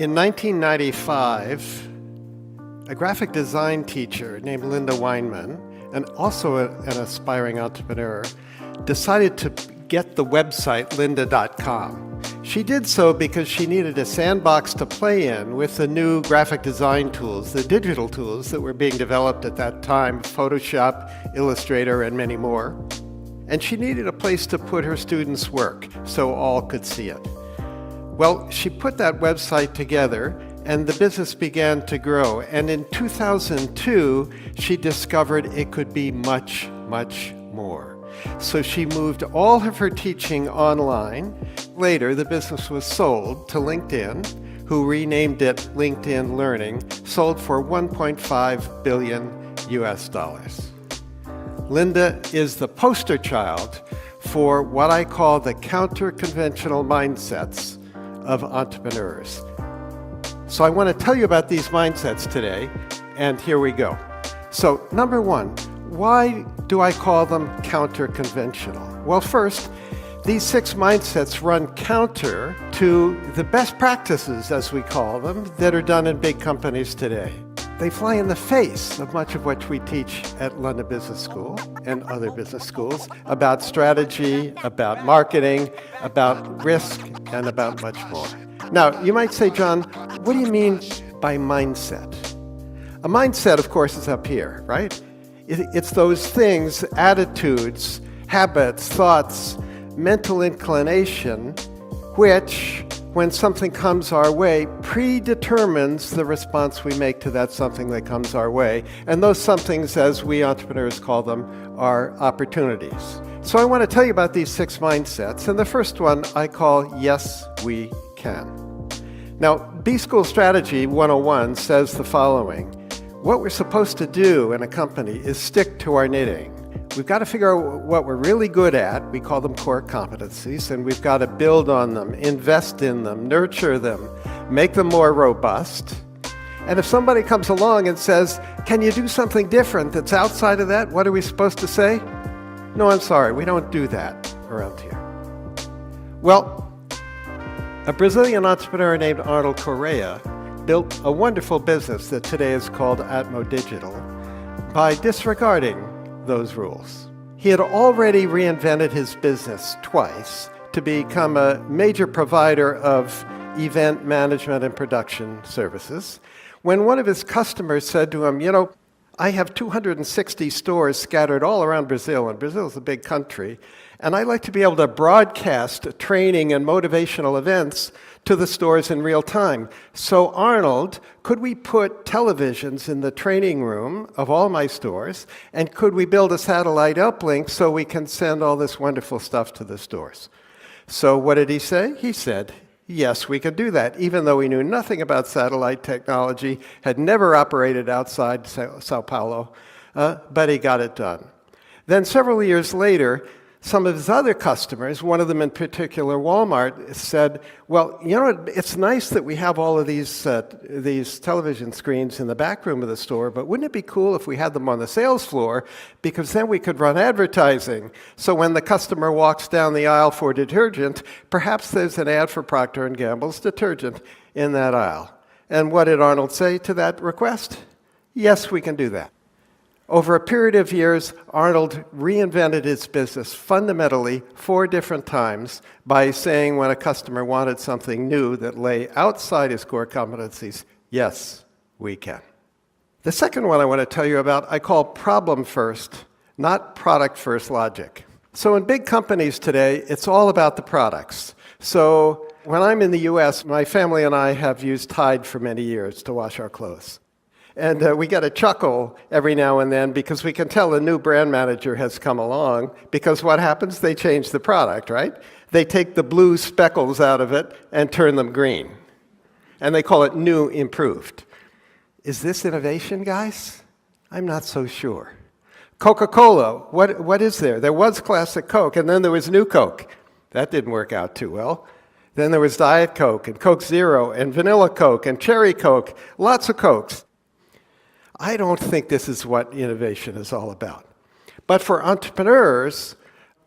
In 1995, a graphic design teacher named Linda Weinman, and also an aspiring entrepreneur, decided to get the website lynda.com. She did so because she needed a sandbox to play in with the new graphic design tools, the digital tools that were being developed at that time, Photoshop, Illustrator, and many more. And she needed a place to put her students' work so all could see it. Well, she put that website together and the business began to grow. And in 2002, she discovered it could be much, much more. So she moved all of her teaching online. Later, the business was sold to LinkedIn, who renamed it LinkedIn Learning, sold for $1.5 billion US. Linda is the poster child for what I call the counter-conventional mindsets of entrepreneurs. So I want to tell you about these mindsets today, and here we go. So number one, why do I call them counter-conventional? Well, first, these 6 mindsets run counter to the best practices, as we call them, that are done in big companies today. They fly in the face of much of what we teach at London Business School and other business schools about strategy, about marketing, about risk, and about much more. Now, you might say, John, what do you mean by mindset? A mindset, of course, is up here, right? It's those things, attitudes, habits, thoughts, mental inclination, which, when something comes our way, predetermines the response we make to that something that comes our way. And those somethings, as we entrepreneurs call them, are opportunities. So I want to tell you about these 6 mindsets. And the first one I call Yes, We Can. Now, B-School Strategy 101 says the following. What we're supposed to do in a company is stick to our knitting. We've got to figure out what we're really good at. We call them core competencies, and we've got to build on them, invest in them, nurture them, make them more robust. And if somebody comes along and says, can you do something different that's outside of that? What are we supposed to say? No, I'm sorry, we don't do that around here. Well, a Brazilian entrepreneur named Arnold Correa built a wonderful business that today is called Atmo Digital by disregarding those rules. He had already reinvented his business twice to become a major provider of event management and production services. When one of his customers said to him, you know, I have 260 stores scattered all around Brazil, and Brazil is a big country, and I like to be able to broadcast training and motivational events to the stores in real time. So Arnold, could we put televisions in the training room of all my stores, and could we build a satellite uplink so we can send all this wonderful stuff to the stores? So what did he say? He said, yes, we could do that, even though he knew nothing about satellite technology, had never operated outside Sao Paulo, but he got it done. Then several years later, some of his other customers, one of them in particular, Walmart, said, well, you know, it's nice that we have all of these television screens in the back room of the store, but wouldn't it be cool if we had them on the sales floor? Because then we could run advertising. So when the customer walks down the aisle for detergent, perhaps there's an ad for Procter & Gamble's detergent in that aisle. And what did Arnold say to that request? Yes, we can do that. Over a period of years, Arnold reinvented his business fundamentally 4 different times by saying when a customer wanted something new that lay outside his core competencies, yes, we can. The second one I want to tell you about, I call problem first, not product first logic. So in big companies today, it's all about the products. So when I'm in the US, my family and I have used Tide for many years to wash our clothes. And we get a chuckle every now and then because we can tell a new brand manager has come along, because what happens? They change the product, right? They take the blue speckles out of it and turn them green. And they call it new improved. Is this innovation, guys? I'm not so sure. Coca-Cola, what is there? There was classic Coke, and then there was new Coke. That didn't work out too well. Then there was Diet Coke, and Coke Zero, and Vanilla Coke, and Cherry Coke, lots of Cokes. I don't think this is what innovation is all about. But for entrepreneurs,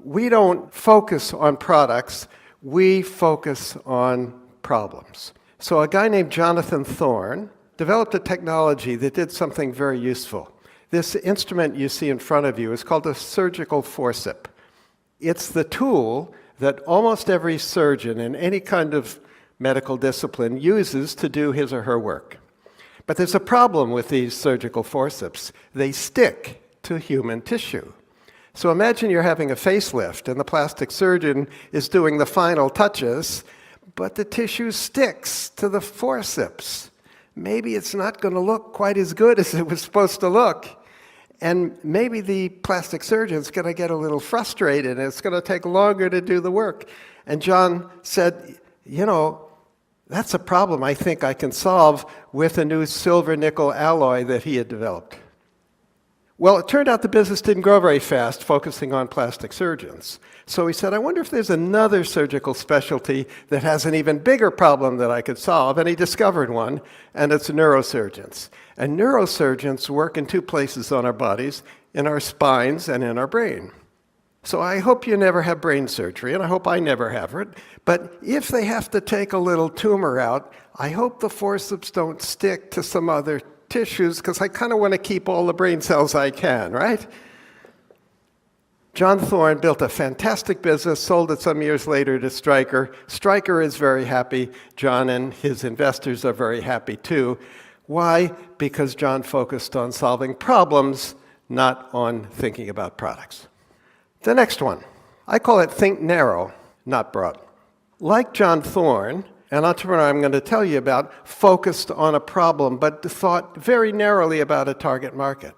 we don't focus on products, we focus on problems. So a guy named Jonathan Thorne developed a technology that did something very useful. This instrument you see in front of you is called a surgical forceps. It's the tool that almost every surgeon in any kind of medical discipline uses to do his or her work. But there's a problem with these surgical forceps. They stick to human tissue. So imagine you're having a facelift and the plastic surgeon is doing the final touches, but the tissue sticks to the forceps. Maybe it's not going to look quite as good as it was supposed to look. And maybe the plastic surgeon's going to get a little frustrated and it's going to take longer to do the work. And John said, that's a problem I think I can solve with a new silver nickel alloy that he had developed. Well, it turned out the business didn't grow very fast, focusing on plastic surgeons. So he said, I wonder if there's another surgical specialty that has an even bigger problem that I could solve. And he discovered one, and it's neurosurgeons. And neurosurgeons work in two places on our bodies, in our spines and in our brain. So I hope you never have brain surgery, and I hope I never have it. But if they have to take a little tumor out, I hope the forceps don't stick to some other tissues, because I kind of want to keep all the brain cells I can, right? John Thorne built a fantastic business, sold it some years later to Stryker. Stryker is very happy. John and his investors are very happy too. Why? Because John focused on solving problems, not on thinking about products. The next one, I call it think narrow, not broad. Like John Thorne, an entrepreneur I'm going to tell you about focused on a problem, but thought very narrowly about a target market.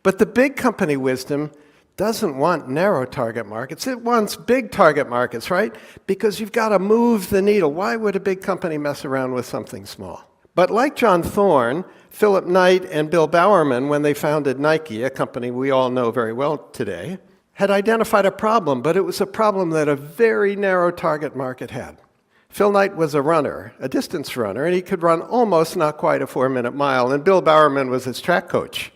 But the big company wisdom doesn't want narrow target markets. It wants big target markets, right? Because you've got to move the needle. Why would a big company mess around with something small? But like John Thorne, Philip Knight and Bill Bowerman, when they founded Nike, a company we all know very well today, had identified a problem, but it was a problem that a very narrow target market had. Phil Knight was a runner, a distance runner, and he could run almost not quite a 4-minute mile, and Bill Bowerman was his track coach.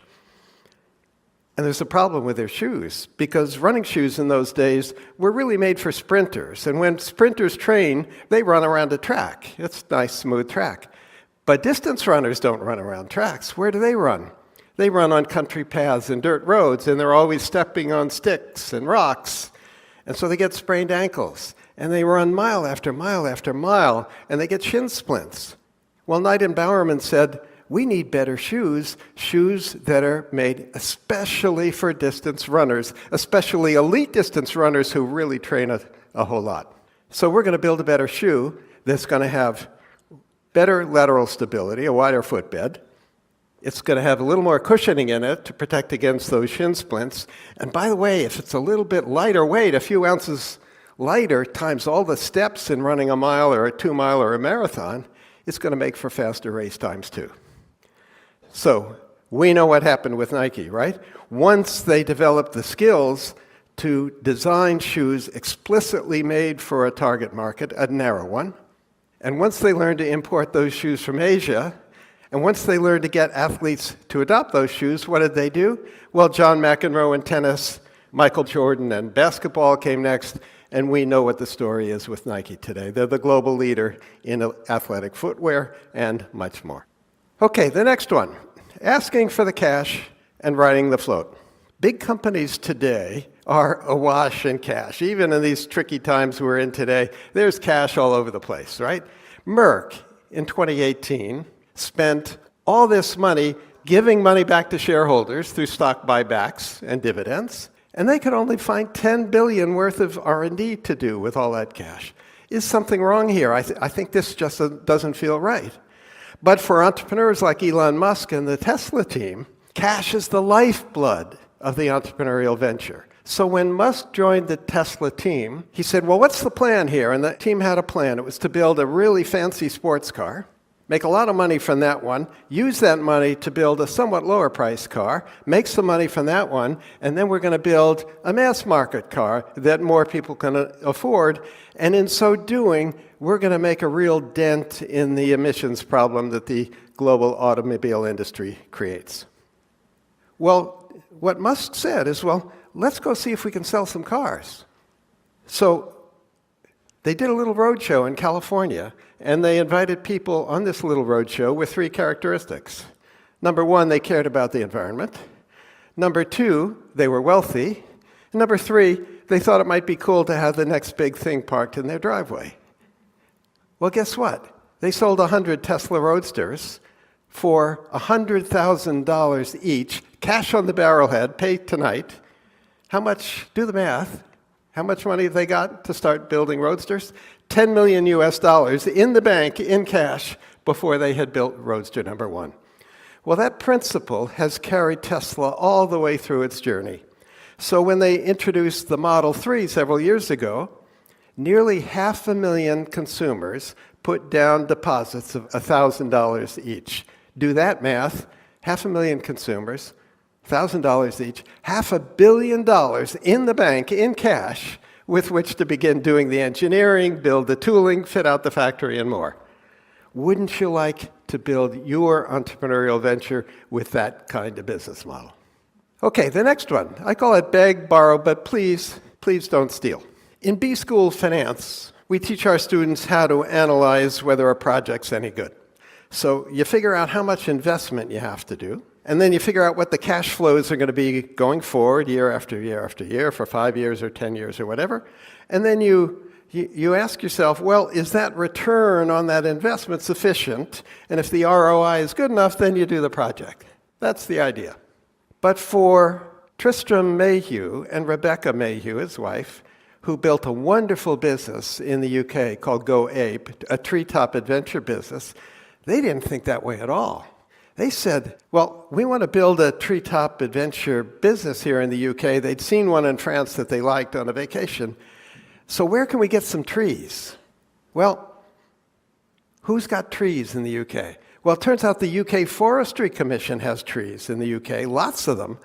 And there's a problem with their shoes, because running shoes in those days were really made for sprinters, and when sprinters train, they run around a track. It's a nice, smooth track. But distance runners don't run around tracks. Where do they run? They run on country paths and dirt roads, and they're always stepping on sticks and rocks, and so they get sprained ankles. And they run mile after mile after mile, and they get shin splints. Well, Knight and Bowerman said, we need better shoes that are made especially for distance runners, especially elite distance runners who really train a whole lot. So we're going to build a better shoe that's going to have better lateral stability, a wider footbed. It's going to have a little more cushioning in it to protect against those shin splints. And by the way, if it's a little bit lighter weight, a few ounces lighter times all the steps in running a mile or a 2-mile or a marathon, it's going to make for faster race times too. So we know what happened with Nike, right? Once they developed the skills to design shoes explicitly made for a target market, a narrow one, and once they learned to import those shoes from Asia, and once they learned to get athletes to adopt those shoes, what did they do? Well, John McEnroe in tennis, Michael Jordan and basketball came next, and we know what the story is with Nike today. They're the global leader in athletic footwear and much more. Okay, the next one, asking for the cash and riding the float. Big companies today are awash in cash. Even in these tricky times we're in today, there's cash all over the place, right? Merck, in 2018, spent all this money giving money back to shareholders through stock buybacks and dividends, and they could only find $10 billion worth of R&D to do with all that cash. Is something wrong here? I think this just doesn't feel right. But for entrepreneurs like Elon Musk and the Tesla team, cash is the lifeblood of the entrepreneurial venture. So when Musk joined the Tesla team, he said, well, what's the plan here? And the team had a plan. It was to build a really fancy sports car, make a lot of money from that one, use that money to build a somewhat lower priced car, make some money from that one, and then we're going to build a mass market car that more people can afford. And in so doing, we're going to make a real dent in the emissions problem that the global automobile industry creates. Well, what Musk said is, well, let's go see if we can sell some cars. So They did a little roadshow in California, and they invited people on this little roadshow with 3 characteristics. Number 1, they cared about the environment. Number 2, they were wealthy. And number 3, they thought it might be cool to have the next big thing parked in their driveway. Well, guess what? They sold 100 Tesla Roadsters for $100,000 each, cash on the barrelhead, pay tonight. How much? Do the math. How much money they got to start building Roadsters? $10 million in the bank, in cash, before they had built Roadster number 1. Well, that principle has carried Tesla all the way through its journey. So when they introduced the Model 3 several years ago, nearly 500,000 consumers put down deposits of $1,000 each. Do that math, 500,000 consumers, $1,000 each, $500 million in the bank, in cash, with which to begin doing the engineering, build the tooling, fit out the factory, and more. Wouldn't you like to build your entrepreneurial venture with that kind of business model? Okay, the next one. I call it beg, borrow, but please don't steal. In B-School Finance, we teach our students how to analyze whether a project's any good. So you figure out how much investment you have to do, and then you figure out what the cash flows are going to be going forward year after year after year for 5 years or 10 years or whatever. And then you ask yourself, well, is that return on that investment sufficient? And if the ROI is good enough, then you do the project. That's the idea. But for Tristram Mayhew and Rebecca Mayhew, his wife, who built a wonderful business in the UK called Go Ape, a treetop adventure business, they didn't think that way at all. They said, well, we want to build a treetop adventure business here in the UK. They'd seen one in France that they liked on a vacation. So where can we get some trees? Well, who's got trees in the UK? Well, it turns out the UK Forestry Commission has trees in the UK, lots of them,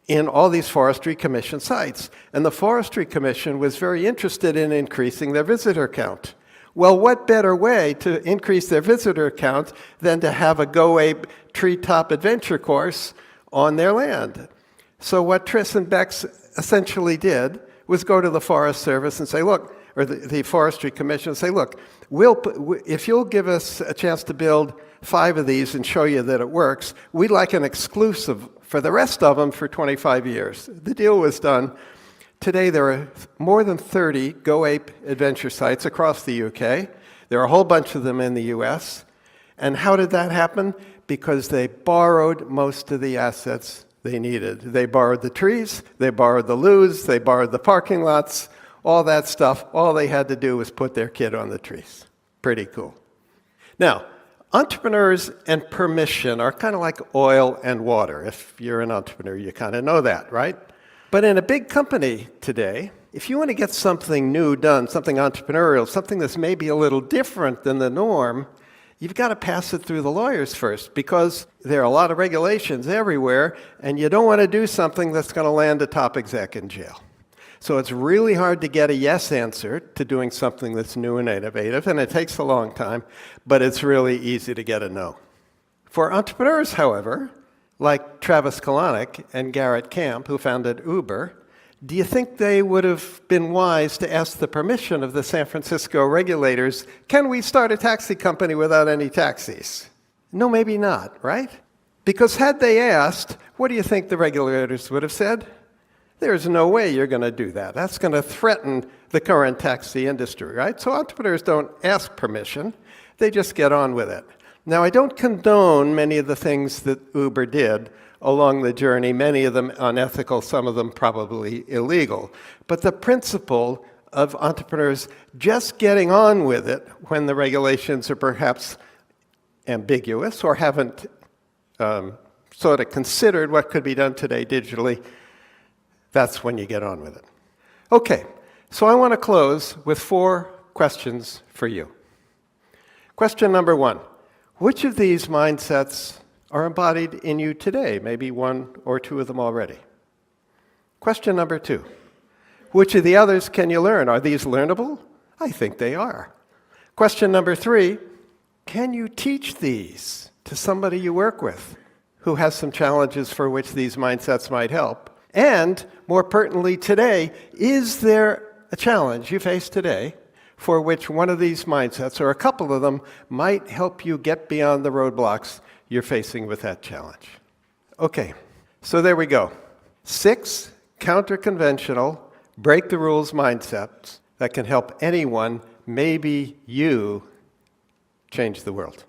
in all these Forestry Commission sites. And the Forestry Commission was very interested in increasing their visitor count. Well, what better way to increase their visitor count than to have a Go Ape treetop adventure course on their land? So what Tris and Bex essentially did was go to the Forest Service and say, look, or the Forestry Commission and say, look, if you'll give us a chance to build 5 of these and show you that it works, we'd like an exclusive for the rest of them for 25 years. The deal was done. Today, there are more than 30 Go Ape adventure sites across the UK. There are a whole bunch of them in the US. And how did that happen? Because they borrowed most of the assets they needed. They borrowed the trees, they borrowed the loos, they borrowed the parking lots, all that stuff. All they had to do was put their kid on the trees. Pretty cool. Now, entrepreneurs and permission are kind of like oil and water. If you're an entrepreneur, you kind of know that, right? But in a big company today, if you want to get something new done, something entrepreneurial, something that's maybe a little different than the norm, you've got to pass it through the lawyers first, because there are a lot of regulations everywhere, and you don't want to do something that's going to land a top exec in jail. So it's really hard to get a yes answer to doing something that's new and innovative, and it takes a long time, but it's really easy to get a no. For entrepreneurs, however, like Travis Kalanick and Garrett Camp, who founded Uber, do you think they would have been wise to ask the permission of the San Francisco regulators, can we start a taxi company without any taxis? No, maybe not, right? Because had they asked, what do you think the regulators would have said? There's no way you're going to do that. That's going to threaten the current taxi industry, right? So entrepreneurs don't ask permission. They just get on with it. Now, I don't condone many of the things that Uber did along the journey, many of them unethical, some of them probably illegal. But the principle of entrepreneurs just getting on with it when the regulations are perhaps ambiguous or haven't sort of considered what could be done today digitally, that's when you get on with it. Okay, so I want to close with 4 questions for you. Question number 1. Which of these mindsets are embodied in you today? Maybe 1 or 2 of them already. Question number 2. Which of the others can you learn? Are these learnable? I think they are. Question number 3. Can you teach these to somebody you work with who has some challenges for which these mindsets might help? And more pertinently today, is there a challenge you face today for which one of these mindsets, or a couple of them, might help you get beyond the roadblocks you're facing with that challenge. Okay, so there we go. 6 counter-conventional, break-the-rules mindsets that can help anyone, maybe you, change the world.